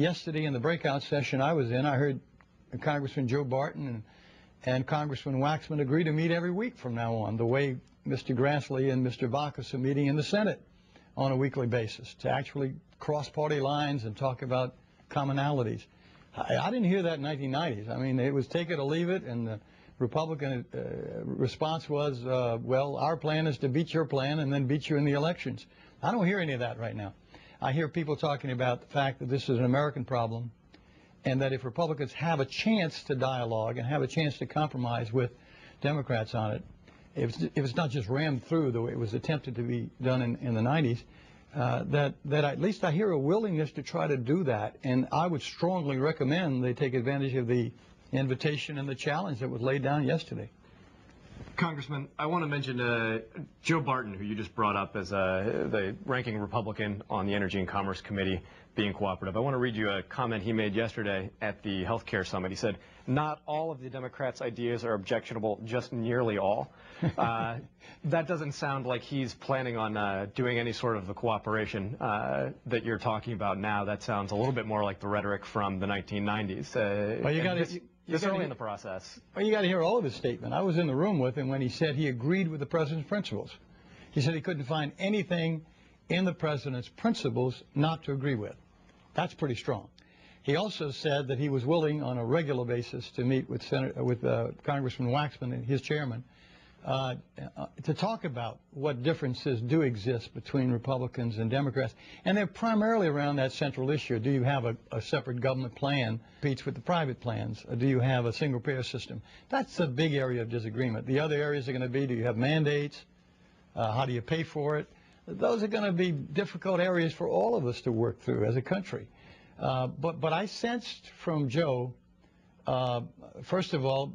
yesterday in the breakout session I was in, I heard Congressman Joe Barton and Congressman Waxman agree to meet every week from now on, the way Mr. Grassley and Mr. Baucus are meeting in the Senate on a weekly basis, to actually cross party lines and talk about commonalities. I didn't hear that in the 1990s. I mean, it was take it or leave it, and the Republican response was, well, our plan is to beat your plan and then beat you in the elections. I don't hear any of that right now. I hear people talking about the fact that this is an American problem, and that if Republicans have a chance to dialogue and have a chance to compromise with Democrats on it, if it's not just rammed through the way it was attempted to be done in the 90s, that at least I hear a willingness to try to do that. And I would strongly recommend they take advantage of the invitation and the challenge that was laid down yesterday. Congressman, I want to mention Joe Barton, who you just brought up as the ranking Republican on the Energy and Commerce Committee, being cooperative. I want to read you a comment he made yesterday at the Health Care Summit. He said, "Not all of the Democrats' ideas are objectionable, just nearly all." That doesn't sound like he's planning on doing any sort of the cooperation that you're talking about now. That sounds a little bit more like the rhetoric from the 1990s. Well, you got to... This early in the process. Well, you got to hear all of his statement. I was in the room with him when he said he agreed with the president's principles. He said he couldn't find anything in the president's principles not to agree with. That's pretty strong. He also said that he was willing on a regular basis to meet with Congressman Waxman, his chairman, to talk about what differences do exist between Republicans and Democrats. And they're primarily around that central issue. Do you have a separate government plan competes with the private plans? Or do you have a single payer system? That's a big area of disagreement. The other areas are going to be, do you have mandates? How do you pay for it? Those are going to be difficult areas for all of us to work through as a country. But I sensed from Joe, first of all,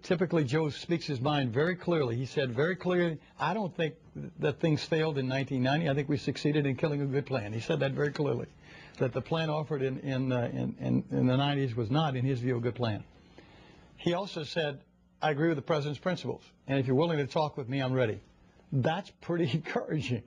typically Joe speaks his mind very clearly. He said very clearly, I don't think that things failed in 1990. I think we succeeded in killing a good plan. He said that very clearly, that the plan offered in the 90s was not, in his view, a good plan. He also said, I agree with the president's principles, and if you're willing to talk with me, I'm ready. That's pretty encouraging.